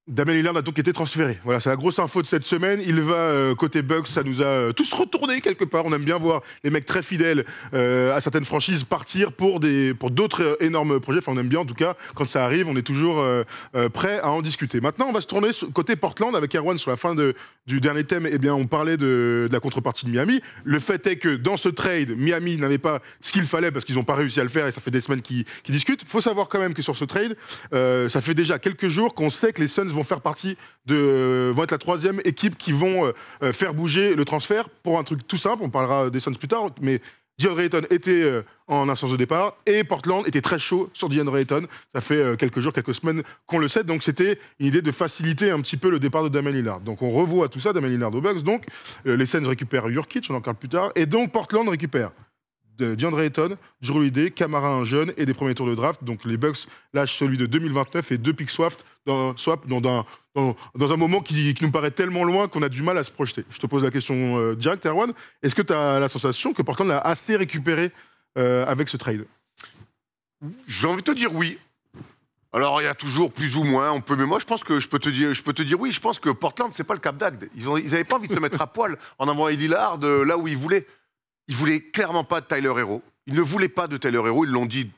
Damien Lillard a donc été transféré. Voilà, c'est la grosse info de cette semaine. Il va côté Bucks, ça nous a tous retourné quelque part. On aime bien voir les mecs très fidèles à certaines franchises partir pour d'autres énormes projets. Enfin, on aime bien en tout cas quand ça arrive. On est toujours prêt à en discuter. Maintenant, on va se tourner côté Portland avec Erwan sur la fin du dernier thème. Eh bien, on parlait de la contrepartie de Miami. Le fait est que dans ce trade, Miami n'avait pas ce qu'il fallait parce qu'ils n'ont pas réussi à le faire et ça fait des semaines qu'ils discutent. Il faut savoir quand même que sur ce trade, ça fait déjà quelques jours qu'on sait que les Suns vont vont être la troisième équipe qui vont faire bouger le transfert pour un truc tout simple. On parlera des Suns plus tard, mais DeAndre Ayton était en instance de départ et Portland était très chaud sur DeAndre Ayton. Ça fait quelques jours, quelques semaines qu'on le sait. Donc c'était une idée de faciliter un petit peu le départ de Damian Lillard. Donc on revoit tout ça, Damian Lillard aux Bucks. Donc les Suns récupèrent Nurkic, on en parle plus tard. Et donc Portland récupère de DeAndre Ayton, Jrue Holiday, Camara un jeune et des premiers tours de draft. Donc les Bucks lâchent celui de 2029 et deux picks swap dans un moment qui nous paraît tellement loin qu'on a du mal à se projeter. Je te pose la question directe, Erwan. Est-ce que tu as la sensation que Portland a assez récupéré avec ce trade? J'ai envie de te dire oui. Alors, il y a toujours plus ou moins, mais moi, je pense que je peux te dire oui. Je pense que Portland, c'est pas le Cap d'Agde. Ils n'avaient pas envie de se mettre à poil en envoyant Lillard là où ils voulaient. Ils voulaient clairement pas de Tyler Hero. Ils ne voulaient pas de Tyler Hero, ils l'ont dit.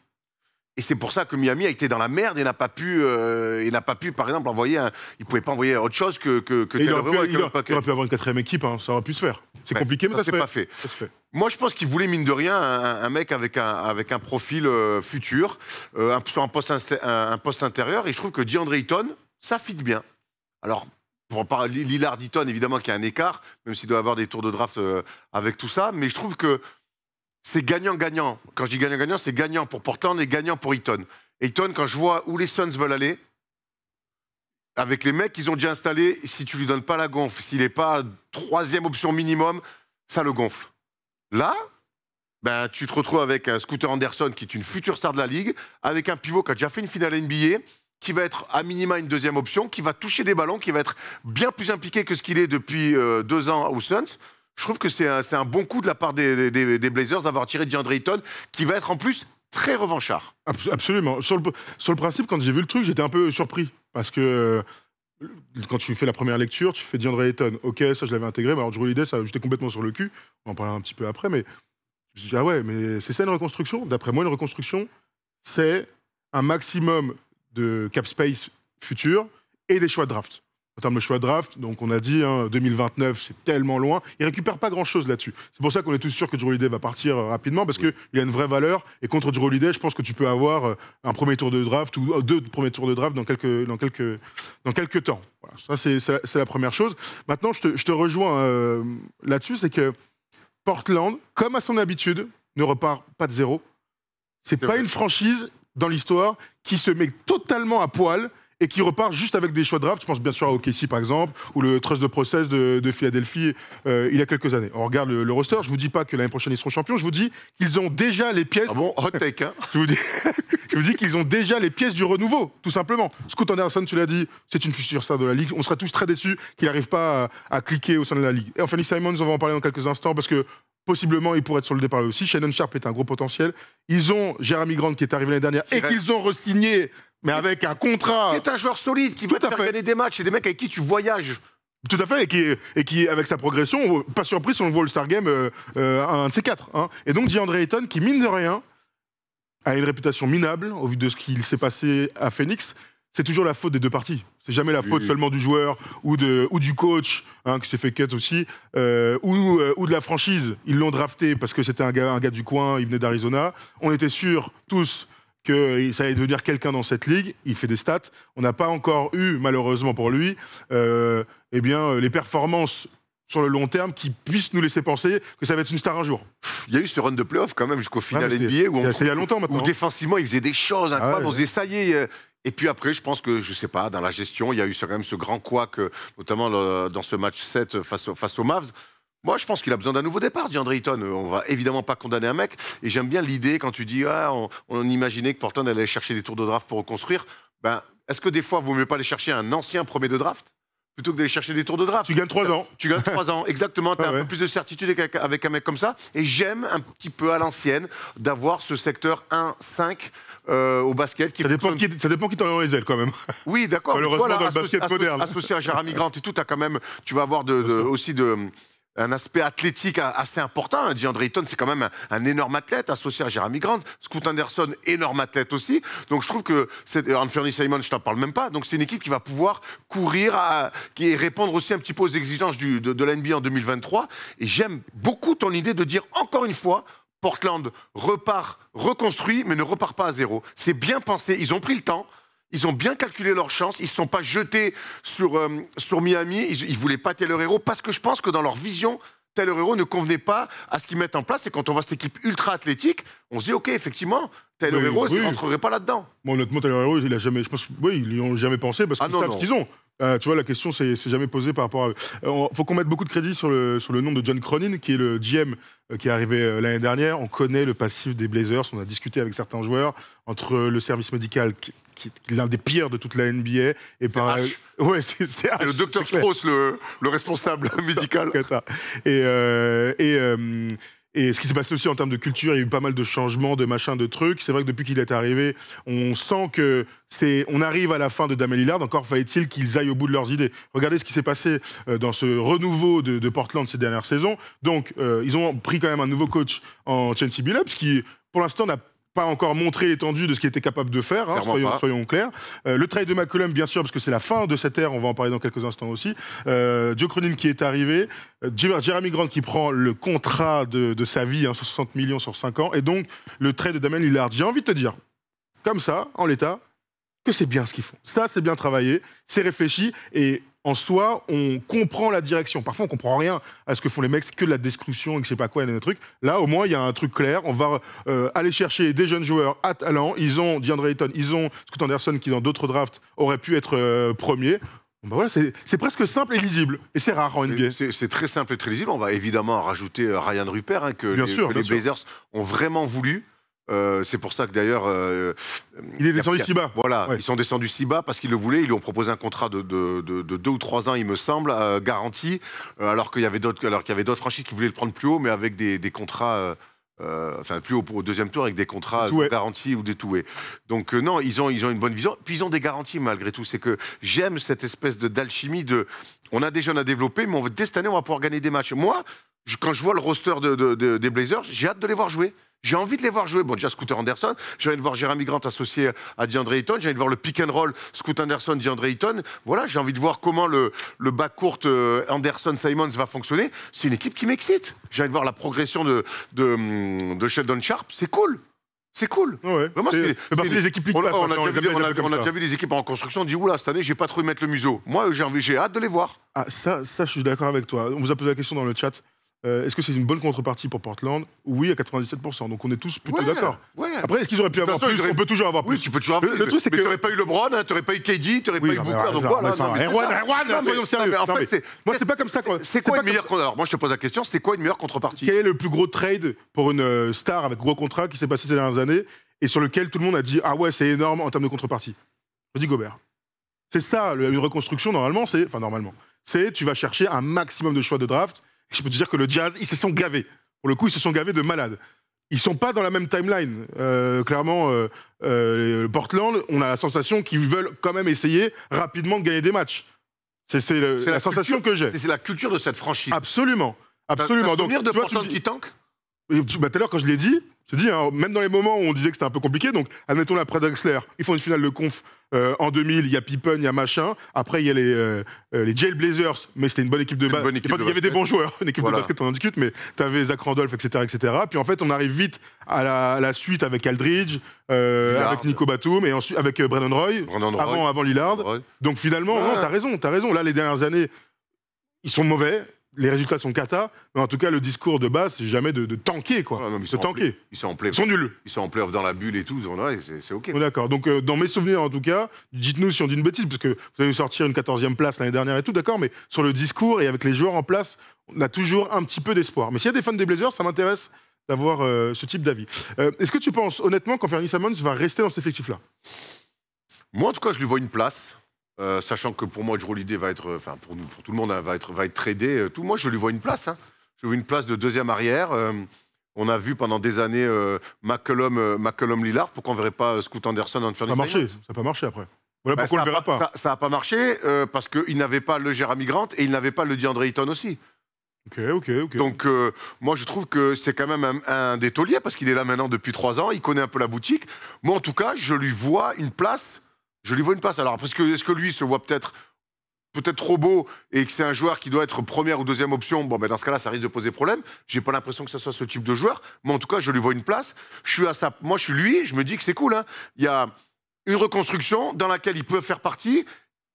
Et c'est pour ça que Miami a été dans la merde et n'a pas pu, par exemple, il pouvait pas envoyer autre chose que Tyler Hero. Il aurait pu avoir une quatrième équipe, hein, ça aurait pu se faire. C'est compliqué, mais ça se fait. Pas fait. Ça se fait. Moi, je pense qu'il voulait, mine de rien, un mec avec un profil futur, sur un poste intérieur. Et je trouve que DeAndre Ayton, ça fit bien. Alors, pour parler Lillard Ayton, évidemment qu'il y a un écart, même s'il doit avoir des tours de draft avec tout ça. Mais je trouve que c'est gagnant-gagnant. Quand je dis gagnant-gagnant, c'est gagnant pour Portland et gagnant pour Ayton. Ayton, quand je vois où les Suns veulent aller, avec les mecs qu'ils ont déjà installés, si tu lui donnes pas la gonfle, s'il n'est pas troisième option minimum, ça le gonfle. Là, ben, tu te retrouves avec un Scooter Anderson qui est une future star de la Ligue, avec un pivot qui a déjà fait une finale NBA, qui va être à minima une deuxième option, qui va toucher des ballons, qui va être bien plus impliqué que ce qu'il est depuis 2 ans aux Suns. Je trouve que c'est un bon coup de la part des Blazers d'avoir tiré DeAndre Ayton, qui va être en plus très revanchard. Absolument. Sur le principe, quand j'ai vu le truc, j'étais un peu surpris. Parce que quand tu fais la première lecture, tu fais DeAndre Ayton. Ok, ça je l'avais intégré, mais alors Jrue Holiday, ça j'étais complètement sur le cul. On en parlera un petit peu après, mais je me dis, ah ouais, mais c'est ça une reconstruction? D'après moi, une reconstruction, c'est un maximum de cap space futur et des choix de draft. En termes de choix de draft, donc on a dit, 2029, c'est tellement loin. Il récupère pas grand-chose là-dessus. C'est pour ça qu'on est tous sûrs que Jrue Holiday va partir rapidement, parce qu'il a une vraie valeur. Et contre Jrue Holiday, je pense que tu peux avoir un premier tour de draft ou 2 premiers tours de draft dans quelques temps. Voilà, ça, c'est la première chose. Maintenant, je te rejoins là-dessus, c'est que Portland, comme à son habitude, ne repart pas de zéro. C'est pas une franchise dans l'histoire qui se met totalement à poil et qui repart juste avec des choix de draft. Je pense bien sûr à OKC par exemple, ou le Trust de Process de Philadelphie il y a quelques années. On regarde le roster, je vous dis pas que l'année prochaine ils seront champions, je vous dis qu'ils ont déjà les pièces... Ah bon, hot take, hein. je vous dis qu'ils ont déjà les pièces du renouveau, tout simplement. Scoot Anderson, tu l'as dit, c'est une future star de la Ligue. On sera tous très déçus qu'il n'arrive pas à cliquer au sein de la Ligue. Et Anthony Simons, on va en parler dans quelques instants, parce que possiblement, il pourrait être sur le départ là aussi. Shannon Sharp est un gros potentiel. Ils ont Jeremy Grant qui est arrivé l'année dernière et qu'ils ont re-signé, mais avec un contrat. Qui est un joueur solide, qui va te faire gagner des matchs. C'est des mecs avec qui tu voyages. Tout à fait, et qui, avec sa progression, pas surpris si on le voit au All-Star Game, un de ces quatre. Hein. Et donc, DeAndre Ayton, qui mine de rien, a une réputation minable, au vu de ce qu'il s'est passé à Phoenix. C'est toujours la faute des deux parties. C'est jamais la faute seulement du joueur ou du coach, qui s'est fait cut aussi, ou de la franchise. Ils l'ont drafté parce que c'était un gars du coin, il venait d'Arizona. On était sûrs, tous, que ça allait devenir quelqu'un dans cette ligue. Il fait des stats. On n'a pas encore eu, malheureusement pour lui, les performances sur le long terme qui puissent nous laisser penser que ça va être une star un jour. Il y a eu ce run de playoff quand même jusqu'au final NBA où il y a longtemps maintenant. Où défensivement, il faisait des choses incroyables. On se disait, ça y est. Et puis après, je pense que, je sais pas, dans la gestion, il y a eu quand même ce grand couac, notamment dans ce match 7 face aux Mavs. Moi, je pense qu'il a besoin d'un nouveau départ, DeAndre Ayton. On va évidemment pas condamner un mec. Et j'aime bien l'idée quand tu dis, on imaginait que Portland allait chercher des tours de draft pour reconstruire. Ben, est-ce que des fois, il vaut mieux pas aller chercher un ancien premier de draft plutôt que d'aller chercher des tours de draft. Tu gagnes 3 ans. Tu gagnes 3 ans, exactement. Tu as un peu plus de certitude avec un mec comme ça. Et j'aime un petit peu à l'ancienne d'avoir ce secteur 1-5 au basket. Ça dépend qui t'en a dans les ailes quand même. Oui, d'accord. Malheureusement, dans le basket moderne. Associé à Jeremy Grant et tout, tu vas avoir aussi un aspect athlétique assez important. DeAndre Ayton, c'est quand même un énorme athlète associé à Jeremy Grant. Scoot Anderson, énorme athlète aussi. Donc je trouve que Anthony Simons, je t'en parle même pas. Donc c'est une équipe qui va pouvoir courir et répondre aussi un petit peu aux exigences de la NBA en 2023. Et j'aime beaucoup ton idée de dire encore une fois, Portland repart reconstruit, mais ne repart pas à zéro. C'est bien pensé. Ils ont pris le temps. Ils ont bien calculé leurs chances, ils ne se sont pas jetés sur Miami, ils ne voulaient pas Tyler Herro, parce que je pense que dans leur vision, Tyler Herro ne convenait pas à ce qu'ils mettent en place. Et quand on voit cette équipe ultra athlétique, on se dit, OK, effectivement, Tyler Herro ne rentrerait pas là-dedans. Bon, honnêtement, Tyler Herro, il a jamais, je pense, ils n'y ont jamais pensé, parce qu'ils savent ce qu'ils ont. Tu vois, la question c'est jamais posée par rapport à... faut qu'on mette beaucoup de crédit sur le nom de John Cronin, qui est le GM qui est arrivé l'année dernière. On connaît le passif des Blazers, on a discuté avec certains joueurs, entre le service médical... qui est l'un des pires de toute la NBA. Et par... Ouais, c'est le docteur Strauss, le responsable médical. Et ce qui s'est passé aussi en termes de culture, il y a eu pas mal de changements, de machins, de trucs. C'est vrai que depuis qu'il est arrivé, on sent que on arrive à la fin de Dame Lillard. Encore fallait-il qu'ils aillent au bout de leurs idées. Regardez ce qui s'est passé dans ce renouveau de Portland ces dernières saisons. Donc, ils ont pris quand même un nouveau coach en Chauncey Billups qui, pour l'instant, n'a pas encore montré l'étendue de ce qu'il était capable de faire, hein, soyons clairs. Le trade de McCollum, bien sûr, parce que c'est la fin de cette ère, on va en parler dans quelques instants aussi. Joe Cronin qui est arrivé, Jeremy Grant qui prend le contrat de sa vie, hein, 60 millions sur 5 ans, et donc le trade de Damian Lillard. J'ai envie de te dire, comme ça, en l'état, que c'est bien ce qu'ils font. Ça, c'est bien travaillé, c'est réfléchi, et en soi, on comprend la direction. Parfois, on comprend rien à ce que font les mecs, c'est que de la destruction et que je sais pas quoi, il y a des trucs. Là, au moins, il y a un truc clair. On va aller chercher des jeunes joueurs à talent. Ils ont DeAndre Ayton, ils ont Scoot Anderson qui, dans d'autres drafts, aurait pu être premier. Ben voilà, c'est presque simple et lisible. Et c'est rare en NBA. C'est très simple et très lisible. On va évidemment rajouter Ryan Rupert, hein, que les Blazers ont vraiment voulu. C'est pour ça que d'ailleurs... il est descendu si bas. Voilà, ils sont descendus si bas parce qu'ils le voulaient. Ils lui ont proposé un contrat de 2 ou 3 ans, il me semble, garanti, alors qu'il y avait d'autres franchises qui voulaient le prendre plus haut, mais avec des contrats... enfin, plus haut au deuxième tour, avec des contrats garantis ou détoués. Donc non, ils ont une bonne vision. Puis ils ont des garanties malgré tout. C'est que j'aime cette espèce d'alchimie de... On a des jeunes à développer, mais dès cette année, on va pouvoir gagner des matchs. Moi, quand je vois le roster des Blazers, j'ai hâte de les voir jouer. J'ai envie de les voir jouer. Bon, déjà, Scoot Anderson, j'ai envie de voir Jeremy Grant associé à DeAndre Ayton, j'ai envie de voir le pick and roll Scoot Anderson, DeAndre Ayton. Voilà, j'ai envie de voir comment le backcourt Anderson-Simons va fonctionner. C'est une équipe qui m'excite. J'ai envie de voir la progression de Sheldon Sharp. C'est cool. C'est cool. Ouais. Vraiment, c'est les équipes on a déjà vu des équipes en construction. On dit, oula, cette année, j'ai pas trop mettre le museau. Moi, j'ai hâte de les voir. Ah, ça, je suis d'accord avec toi. On vous a posé la question dans le chat. Est-ce que c'est une bonne contrepartie pour Portland? Oui, à 97%. Donc on est tous plutôt d'accord. Ouais. Après, est-ce qu'ils auraient pu avoir plus? On peut toujours avoir plus. Oui, tu peux toujours avoir plus. Le truc, c'est que tu n'aurais pas eu LeBron, tu n'aurais pas eu KD, tu n'aurais pas eu Booker. Donc voilà. Erwan, soyons sérieux. Moi, c'est pas comme ça. C'est quoi une meilleure contrepartie? Alors, moi, je te pose la question, c'est quoi une meilleure contrepartie? Quel est le plus gros trade pour une star avec gros contrat qui s'est passé ces dernières années et sur lequel tout le monde a dit, ah ouais, c'est énorme en termes de contrepartie? Rudy Gobert. C'est ça, une reconstruction, normalement, c'est tu vas chercher un maximum de choix de draft. Je peux te dire que le Jazz, ils se sont gavés. Pour le coup, ils se sont gavés de malades. Ils sont pas dans la même timeline. Clairement, Portland, on a la sensation qu'ils veulent quand même essayer rapidement de gagner des matchs. C'est la sensation que j'ai. C'est la culture de cette franchise. Absolument. Absolument. T'as souvenir de Portland qui tank? Tout à l'heure, quand je l'ai dit, je te dis, hein, même dans les moments où on disait que c'était un peu compliqué, donc admettons l'après Drexler, ils font une finale de conf en 2000, il y a Pippen, il y a machin. Après, il y a les Jail Blazers, mais c'était une bonne équipe de basket. Il y avait des bons joueurs, une équipe de basket, on en discute, mais tu avais Zach Randolph, etc., etc. Puis en fait, on arrive vite à la suite avec Aldridge, avec Nico Batum, et ensuite avec Brandon Roy, avant Lillard. Donc finalement, non, t'as raison. Là, les dernières années, ils sont mauvais. Les résultats sont cata, mais en tout cas, le discours de base, c'est jamais de tanker, quoi. Ah non, de tanker. Ils sont en play. Ils sont nuls. Ils sont en playoff dans la bulle et tout. C'est OK. D'accord. Donc, dans mes souvenirs, en tout cas, dites-nous si on dit une bêtise, parce que vous allez nous sortir une 14e place l'année dernière et tout, d'accord, mais sur le discours et avec les joueurs en place, on a toujours un petit peu d'espoir. Mais s'il y a des fans des Blazers, ça m'intéresse d'avoir ce type d'avis. Est-ce que tu penses, honnêtement, qu'Anthony Simons va rester dans cet effectif-là? Moi, en tout cas, je lui vois une place. Sachant que pour moi, Jrue Holiday va être, enfin pour nous, pour tout le monde, hein, va être tradé. Tout. Moi, je lui vois une place. Hein. Je lui vois une place de deuxième arrière. On a vu pendant des années McCollum Lillard. Pourquoi on ne verrait pas Scoot Anderson en Ça n'a pas marché. Ça n'a pas marché après. Voilà pourquoi on ne le verra pas. Ça n'a pas marché parce qu'il n'avait pas le Jeremy Grant et il n'avait pas le DeAndre Ayton aussi. Ok. Donc, moi, je trouve que c'est quand même un des tauliers parce qu'il est là maintenant depuis 3 ans. Il connaît un peu la boutique. Moi, en tout cas, je lui vois une place. Alors, parce que est-ce que lui se voit peut-être trop beau et que c'est un joueur qui doit être première ou deuxième option, bon, ben dans ce cas-là, ça risque de poser problème. J'ai pas l'impression que ce soit ce type de joueur. Mais en tout cas, je lui vois une place. Moi, je suis lui. Je me dis que c'est cool. Hein. Il y a une reconstruction dans laquelle il peut faire partie.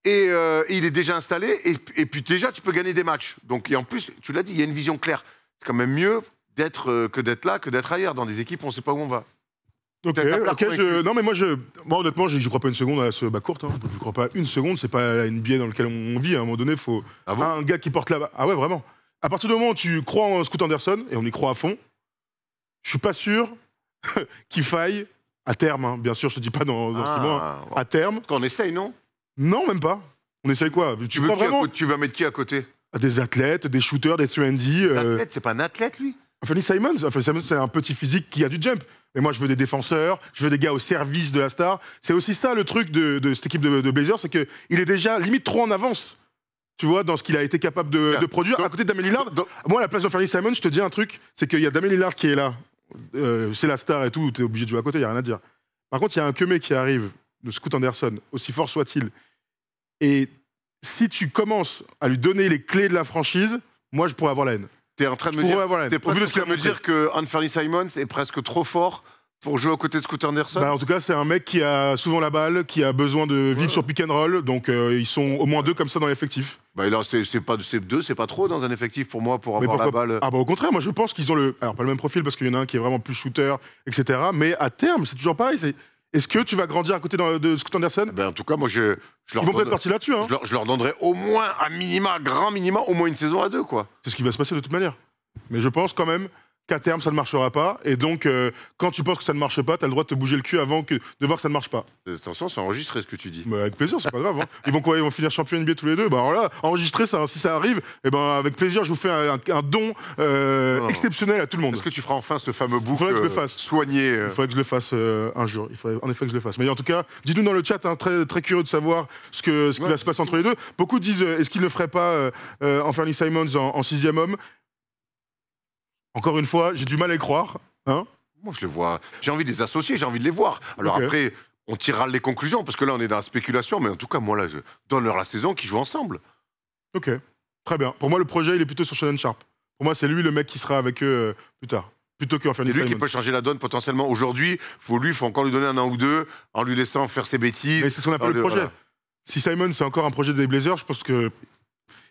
Et il est déjà installé, et puis déjà, tu peux gagner des matchs. Donc, et en plus, tu l'as dit, il y a une vision claire. C'est quand même mieux que d'être là, que d'être ailleurs. Dans des équipes, on ne sait pas où on va. Ok, non mais moi honnêtement, je crois pas une seconde à ce bas court. Hein. Je crois pas une seconde, c'est pas la NBA dans laquelle on vit. À un moment donné, il faut un gars qui porte là-bas. Ah ouais, vraiment. À partir du moment où tu crois en Scoot Anderson, et on y croit à fond, je suis pas sûr qu'il faille, à terme, hein, bien sûr, je te dis pas dans 6 mois, hein, à terme. Qu'on essaye, non? Non, même pas. On essaye quoi? Tu vas mettre qui à côté? Des athlètes, des shooters, des 3&D. Un athlète, c'est pas un athlète, lui? Anthony Simons, c'est un petit physique qui a du jump. Mais moi, je veux des défenseurs, je veux des gars au service de la star. C'est aussi ça le truc de cette équipe de Blazers, c'est qu'il est déjà limite trop en avance. Tu vois, dans ce qu'il a été capable de produire. À côté de Damien Lillard, moi, à la place d'Anthony Simons, je te dis un truc, c'est qu'il y a Damien Lillard qui est là. C'est la star et tout, t'es obligé de jouer à côté, il n'y a rien à dire. Par contre, il y a un Kemé qui arrive, de Scoot Anderson, aussi fort soit-il. Et si tu commences à lui donner les clés de la franchise, moi, je pourrais avoir la haine. T'es en train de me dire que Anthony Simons est presque trop fort pour jouer aux côtés de Scoot Anderson? En tout cas, c'est un mec qui a souvent la balle, qui a besoin de vivre sur pick and roll, donc ils sont au moins 2 comme ça dans l'effectif. Là, c'est 2, c'est pas trop dans un effectif pour moi pour avoir la balle. Au contraire, moi je pense qu'ils ont alors pas le même profil parce qu'il y en a un qui est vraiment plus shooter, etc. Mais à terme, c'est toujours pareil. Est-ce que tu vas grandir à côté de Scoot Anderson? En tout cas, moi je leur Ils vont peut-être partir là-dessus. Hein. Je leur donnerais au moins grand minima, au moins une saison à 2, quoi. C'est ce qui va se passer de toute manière. Mais je pense quand même qu'à terme, ça ne marchera pas. Et donc, quand tu penses que ça ne marche pas, tu as le droit de te bouger le cul avant de voir que ça ne marche pas. Attention, c'est enregistré ce que tu dis. Avec plaisir, c'est pas grave. Hein. Ils vont finir champion NBA tous les deux. Alors là, enregistrer ça, si ça arrive, avec plaisir, je vous fais un don exceptionnel à tout le monde. Est-ce que tu feras enfin ce fameux bouc soigné Il faudrait que je le fasse un jour. Il faudrait en effet que je le fasse. Mais en tout cas, dites-nous dans le chat, hein, très, très curieux de savoir ce qui va se passer entre les deux. Beaucoup disent, est-ce qu'il ne ferait pas Anthony Simons en 6e homme? Encore une fois, j'ai du mal à y croire. Hein. Moi, je les vois. J'ai envie de les associer, j'ai envie de les voir. Alors après, on tirera les conclusions, parce que là, on est dans la spéculation. Mais en tout cas, moi, là, je donne-leur la saison qu'ils jouent ensemble. Ok, très bien. Pour moi, le projet, il est plutôt sur Shannon Sharp. Pour moi, c'est lui le mec qui sera avec eux plus tard. Plutôt qu'Anthony Simons. C'est lui qui peut changer la donne potentiellement. Aujourd'hui, il faut encore lui donner 1 an ou 2 en lui laissant faire ses bêtises. Mais c'est ce qu'on appelle le projet. Voilà. Si Simons, c'est encore un projet des Blazers, je pense que...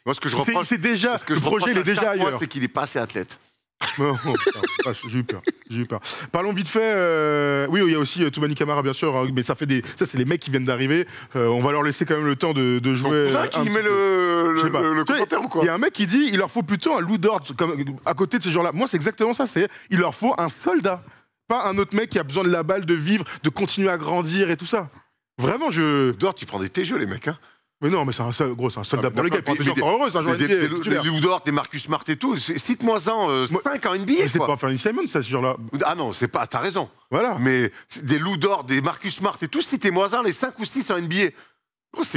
Moi, ce que je reproche... Le projet, il est déjà ailleurs. C'est qu'il n'est pas assez athlète. Non, j'ai eu peur. Parlons vite fait. Oui, il y a aussi Toumani Camara, bien sûr, mais ça, c'est les mecs qui viennent d'arriver. On va leur laisser quand même le temps de jouer. C'est ça qui met le commentaire ou quoi? Il y a un mec qui dit il leur faut plutôt un Lou Dort à côté de ces gens-là. Moi, c'est exactement ça. Il leur faut un soldat, pas un autre mec qui a besoin de la balle, de vivre, de continuer à grandir et tout ça. Vraiment, Dort, tu prends des TGE, les mecs, hein. Mais non, mais c'est un soldat pour les gars. T'es encore heureux, c'est un joueur NBA. Des Lou Dort, des Marcus Smart et tout. Cite-moi-en 5 en NBA. Mais c'est pas Anthony Simons, ça, ce genre-là. Ah non, c'est pas. T'as raison. Voilà. Mais des Lou Dort, des Marcus Smart et tout, citez-moi-en les 5 ou 6 en NBA.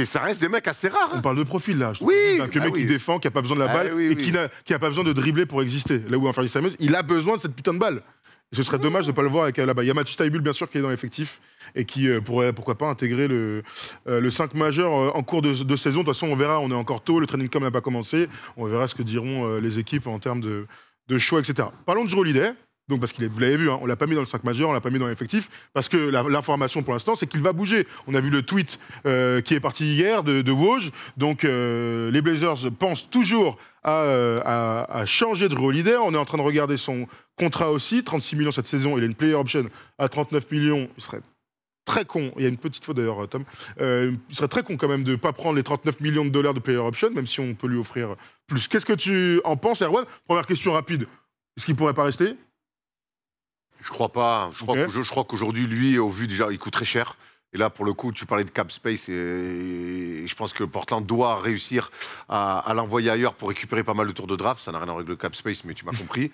Ça reste des mecs assez rares. On parle de profil là. Oui. Un mec qui défend, qui a pas besoin de la balle et qui a pas besoin de dribbler pour exister. Là où Anthony Simons, il a besoin de cette putain de balle. Et ce serait dommage de ne pas le voir avec là-bas. Il y a Matisse Taibul, bien sûr, qui est dans l'effectif et qui pourrait, pourquoi pas, intégrer le 5 majeur en cours de saison. De toute façon, on verra, on est encore tôt, le training camp n'a pas commencé. On verra ce que diront les équipes en termes de choix, etc. Parlons de Jrue Holiday. Donc, parce qu'il vous l'avez vu, hein, on l'a pas mis dans le 5 majeur, on l'a pas mis dans l'effectif, parce que l'information pour l'instant, c'est qu'il va bouger. On a vu le tweet qui est parti hier de Woj. Donc, les Blazers pensent toujours à changer de Jrue Holiday. On est en train de regarder son contrat aussi, 36 millions cette saison. Il a une player option à 39 millions. Il serait très con, il y a une petite faute d'ailleurs, Tom, il serait très con quand même de ne pas prendre les 39 millions de dollars de player option, même si on peut lui offrir plus. Qu'est-ce que tu en penses, Erwan? Première question rapide. Est-ce qu'il pourrait pas rester? Je crois pas. Je crois qu'aujourd'hui, lui, au vu déjà, il coûte très cher. Et là, pour le coup, tu parlais de cap space et je pense que Portland doit réussir à l'envoyer ailleurs pour récupérer pas mal de tours de draft. Ça n'a rien à voir avec le cap space, mais tu m'as compris.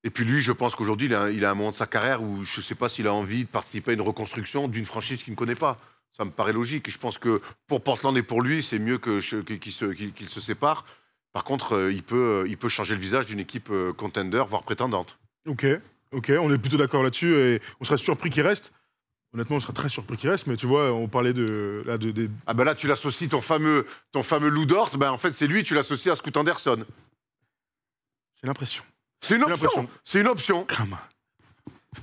Et puis lui, je pense qu'aujourd'hui, il a un moment de sa carrière où je ne sais pas s'il a envie de participer à une reconstruction d'une franchise qu'il ne connaît pas. Ça me paraît logique. Et je pense que pour Portland et pour lui, c'est mieux qu'il se sépare. Par contre, il peut changer le visage d'une équipe contender, voire prétendante. Ok, on est plutôt d'accord là-dessus et on serait surpris qu'il reste. Honnêtement, on serait très surpris qu'il reste, mais tu vois, on parlait de. Ah ben là, tu l'associes ton fameux Lou Dort, ben en fait, c'est lui, tu l'associes à Scoot Anderson. J'ai l'impression. C'est une option. C'est une option.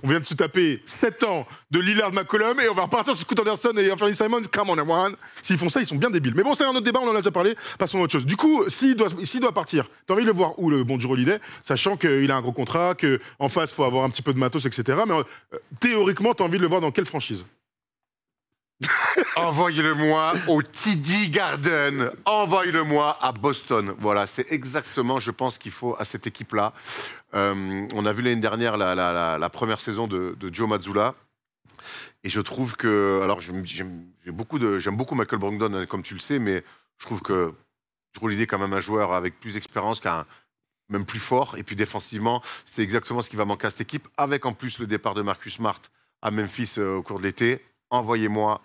On vient de se taper 7 ans de Lillard McCollum et on va repartir sur Scoot Anderson et Anthony Simons. Come on, everyone. S'ils font ça, ils sont bien débiles. Mais bon, c'est un autre débat, on en a déjà parlé. Passons à autre chose. Du coup, s'il doit partir, t'as envie de le voir où, le bon Jrue Holiday, sachant qu'il a un gros contrat, qu'en face, il faut avoir un petit peu de matos, etc. Mais théoriquement, t'as envie de le voir dans quelle franchise? Envoyez-le-moi au TD Garden. Envoyez-le-moi à Boston. Voilà, c'est exactement, je pense, qu'il faut à cette équipe-là. On a vu l'année dernière la première saison de Joe Mazzulla. Et je trouve que... Alors, j'aime beaucoup Michael Brogdon, hein, comme tu le sais, mais je trouve que Jrue Holiday est quand même un joueur avec plus d'expérience, même plus fort. Et puis défensivement, c'est exactement ce qui va manquer à cette équipe, avec en plus le départ de Marcus Smart à Memphis au cours de l'été. Envoyez-moi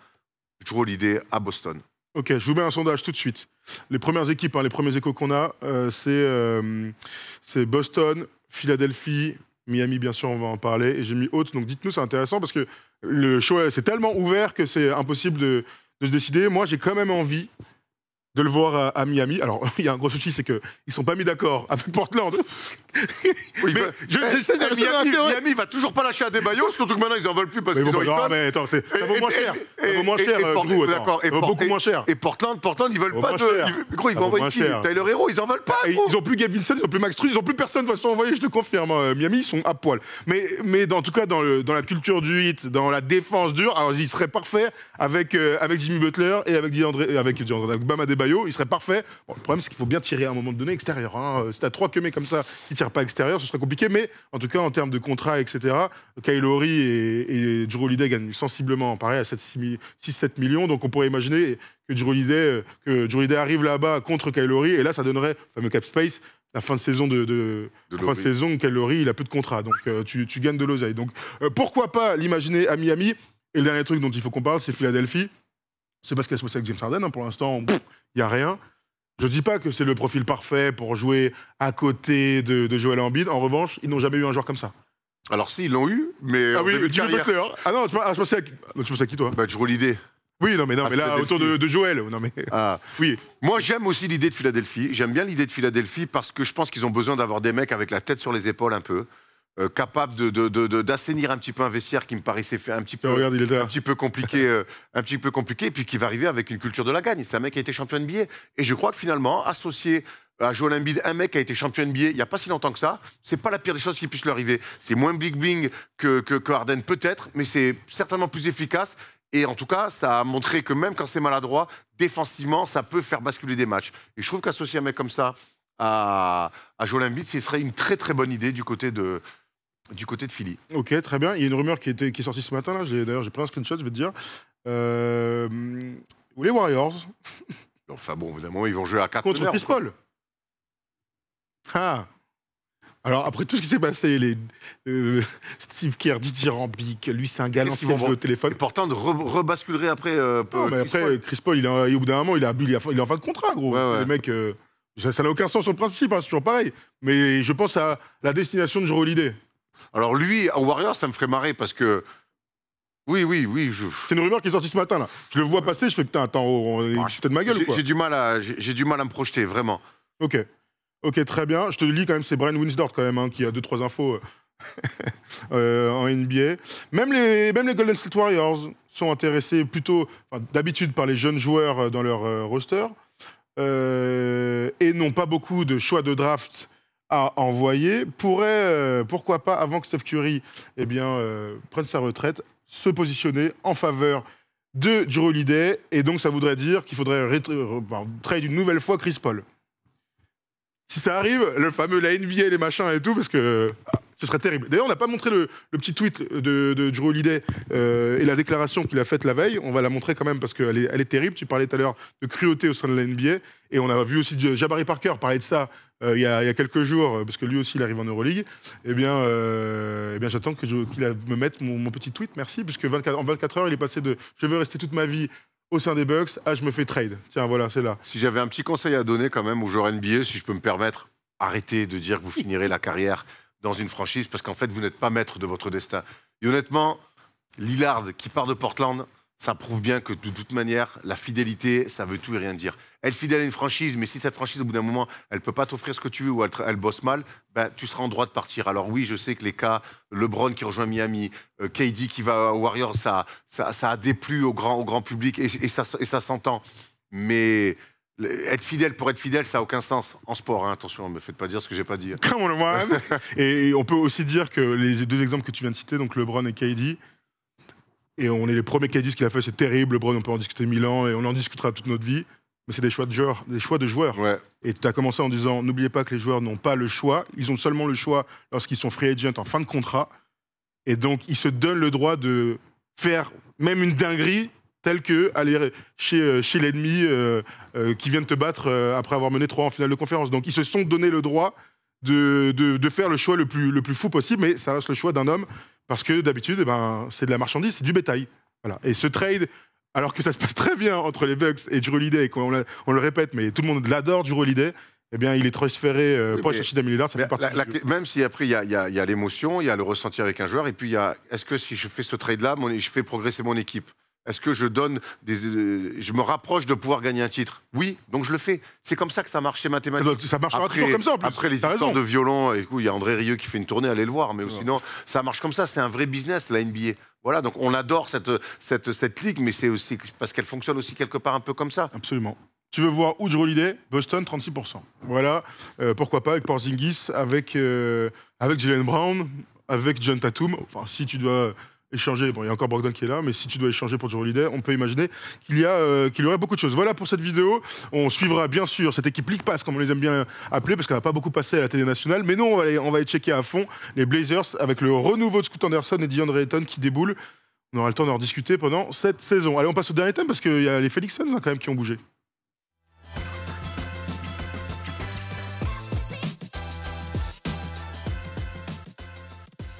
Jrue Holiday à Boston. Ok, je vous mets un sondage tout de suite. Les premières équipes, les premiers échos qu'on a, c'est Boston, Philadelphie, Miami, bien sûr, on va en parler. Et j'ai mis haute, donc dites-nous, c'est intéressant parce que le choix, c'est tellement ouvert que c'est impossible de se décider. Moi, j'ai quand même envie de le voir à Miami. Alors, il y a un gros souci, c'est qu'ils ne sont pas mis d'accord avec Portland. Oui, Miami va toujours pas lâcher Adebayo, surtout que maintenant ils en veulent plus parce qu'ils ont non, mais attends, ça vaut moins cher. Ça vaut moins cher, d'accord. Beaucoup moins cher. Et Portland, ils veulent pas de... Gros, ils vont envoyer qui? Tyler Hero, ils en veulent pas, gros. Ils ont plus Gabe Vincent, ils ont plus Max Strus, ils ont plus personne de façon envoyée, je te confirme. Miami, ils sont à poil. Mais en tout cas, dans la culture du hit, dans la défense dure, alors ils seraient parfaits avec Jimmy Butler et avec Bam Adebayo, ils seraient parfaits. Bon, le problème, c'est qu'il faut bien tirer à un moment donné extérieur. Hein. Si t'as 3 quemés comme ça qui tirent pas extérieur, ce serait compliqué. Mais en tout cas, en termes de contrat, etc., Kyle Lowry et Jrue Holiday gagnent sensiblement, pareil, à 6-7 millions. Donc on pourrait imaginer que Jrue Holiday arrive là-bas contre Kyle Lowry. Et là, ça donnerait, le fameux cap space, la fin de saison fin de saison, Kyle Lowry, il a plus de contrat. Donc tu gagnes de l'oseille. Donc pourquoi pas l'imaginer à Miami? Et le dernier truc dont il faut qu'on parle, c'est Philadelphie. C'est parce qu'elle se passe avec James Harden. Hein. Pour l'instant, il n'y a rien. Je ne dis pas que c'est le profil parfait pour jouer à côté de Joel Embiid. En revanche, ils n'ont jamais eu un joueur comme ça. Alors si, ils l'ont eu, mais ah oui, Jimmy Butler. Ah non, je pensais à qui, toi? Jrue Holiday. Oui, non, mais là, autour de Joel. Non, mais... oui. Moi, j'aime aussi l'idée de Philadelphie. J'aime bien l'idée de Philadelphie parce que je pense qu'ils ont besoin d'avoir des mecs avec la tête sur les épaules un peu. Capable d'assainir un petit peu un vestiaire qui me paraissait un petit peu compliqué, et puis qui va arriver avec une culture de la gagne. C'est un mec qui a été champion NBA. Et je crois que finalement, associé à Joel Embiid, un mec qui a été champion NBA il n'y a pas si longtemps que ça, c'est pas la pire des choses qui puisse lui arriver. C'est moins bling-bling que Harden peut-être, mais c'est certainement plus efficace. Et en tout cas, ça a montré que même quand c'est maladroit, défensivement, ça peut faire basculer des matchs. Et je trouve qu'associer un mec comme ça à Joel Embiid, ce serait une très très bonne idée du côté de Philly. Ok, très bien. Il y a une rumeur qui est sortie ce matin. D'ailleurs, j'ai pris un screenshot, je vais te dire. Ou les Warriors. Enfin bon, évidemment, ils vont jouer à 4 contre Chris Paul. Ah. Alors, après tout ce qui s'est passé, Steve Kerr, dithyrambique, lui, c'est un galant qui va au téléphone. Et pourtant, de rebasculerait après. Non, mais après, Chris Paul, au bout d'un moment, il est en fin de contrat, gros. Ouais. Les mecs, ça n'a aucun sens sur le principe, hein, c'est toujours pareil. Mais je pense à la destination de Jrue Holiday. Alors lui, au Warriors, ça me ferait marrer parce que... Oui. C'est une rumeur qui est sortie ce matin, là. Je le vois passer, je fais putain, attends, on est de ma gueule ou quoi? J'ai du mal à me projeter, vraiment. Ok, très bien. Je te lis quand même, c'est Brian Winsdorf quand même, hein, qui a 2-3 infos en NBA. Même les Golden State Warriors sont intéressés plutôt, d'habitude, par les jeunes joueurs dans leur roster. Et n'ont pas beaucoup de choix de draft à envoyer, pourrait, pourquoi pas, avant que Steph Curry prenne sa retraite, se positionner en faveur de Jrue Holiday. Et donc, ça voudrait dire qu'il faudrait trade une nouvelle fois Chris Paul. Si ça arrive, le fameux la NBA, les machins et tout, parce que ce serait terrible. D'ailleurs, on n'a pas montré le petit tweet de Jrue Holiday et la déclaration qu'il a faite la veille. On va la montrer quand même parce qu'elle est terrible. Tu parlais tout à l'heure de cruauté au sein de la NBA. Et on a vu aussi Jabari Parker parler de ça il y a quelques jours, parce que lui aussi il arrive en Euroleague. Eh bien j'attends qu'il me mette mon petit tweet, merci, puisque en 24 heures, il est passé de « je veux rester toute ma vie au sein des Bucks » à « je me fais trade ». Tiens, voilà, c'est là. Si j'avais un petit conseil à donner quand même aux joueurs NBA, si je peux me permettre, arrêtez de dire que vous finirez la carrière dans une franchise, parce qu'en fait, vous n'êtes pas maître de votre destin. Et honnêtement, Lillard qui part de Portland, ça prouve bien que de toute manière, la fidélité, ça veut tout et rien dire. Être fidèle à une franchise, mais si cette franchise, au bout d'un moment, elle ne peut pas t'offrir ce que tu veux ou elle bosse mal, ben, tu seras en droit de partir. Alors oui, je sais que les cas, LeBron qui rejoint Miami, KD qui va aux Warriors, ça a déplu au grand public et ça s'entend. Mais être fidèle pour être fidèle, ça n'a aucun sens en sport. Hein. Attention, ne me faites pas dire ce que j'ai pas dit. Come on, man. Et on peut aussi dire que les deux exemples que tu viens de citer, donc LeBron et KD, et on est les premiers qui a dit ce qu'il a fait, c'est terrible. LeBron, on peut en discuter 1000 ans et on en discutera toute notre vie. Mais c'est des choix de joueurs. Ouais. Et tu as commencé en disant, n'oubliez pas que les joueurs n'ont pas le choix. Ils ont seulement le choix lorsqu'ils sont free agent en fin de contrat. Et donc, ils se donnent le droit de faire même une dinguerie telle que aller chez l'ennemi qui vient de te battre après avoir mené 3 en finale de conférence. Donc, ils se sont donné le droit de faire le choix le plus fou possible. Mais ça reste le choix d'un homme. Parce que d'habitude, c'est de la marchandise, c'est du bétail. Voilà. Et ce trade, alors que ça se passe très bien entre les Bucks et Jrue Holiday, et on le répète, mais tout le monde l'adore, Jrue Holiday, eh bien, il est transféré pour chercher Damian Lillard, ça fait partie du jeu. Même si après, il y a l'émotion, il y a le ressenti avec un joueur, et puis il y a, est-ce que si je fais ce trade-là, je fais progresser mon équipe? Est-ce que je me rapproche de pouvoir gagner un titre? Oui, donc je le fais. C'est comme ça que ça marche, c'est mathématique. Ça marchera toujours comme ça, en plus. Après, les histoires de violon, il y a André Rieu qui fait une tournée, allez le voir. Mais sinon, ça marche comme ça. C'est un vrai business, la NBA. Voilà, donc on adore cette ligue, mais c'est aussi parce qu'elle fonctionne aussi quelque part un peu comme ça. Absolument. Tu veux voir où Jrue Holiday? Boston, 36%. Voilà, pourquoi pas avec Porzingis, avec Jaylen Brown, avec John Tatum. Enfin, si tu dois échanger, bon, il y a encore Brogdon qui est là, mais si tu dois échanger pour Jrue Holiday, on peut imaginer qu'il y aurait beaucoup de choses. Voilà pour cette vidéo. On suivra bien sûr cette équipe League Pass, comme on les aime bien appeler, parce qu'elle n'a pas beaucoup passé à la télé nationale. Mais non, on va aller checker à fond les Blazers avec le renouveau de Scoot Anderson et DeAndre Ayton qui déboulent. On aura le temps d'en rediscuter pendant cette saison. Allez, on passe au dernier thème parce qu'il y a les Phoenix Suns quand même qui ont bougé.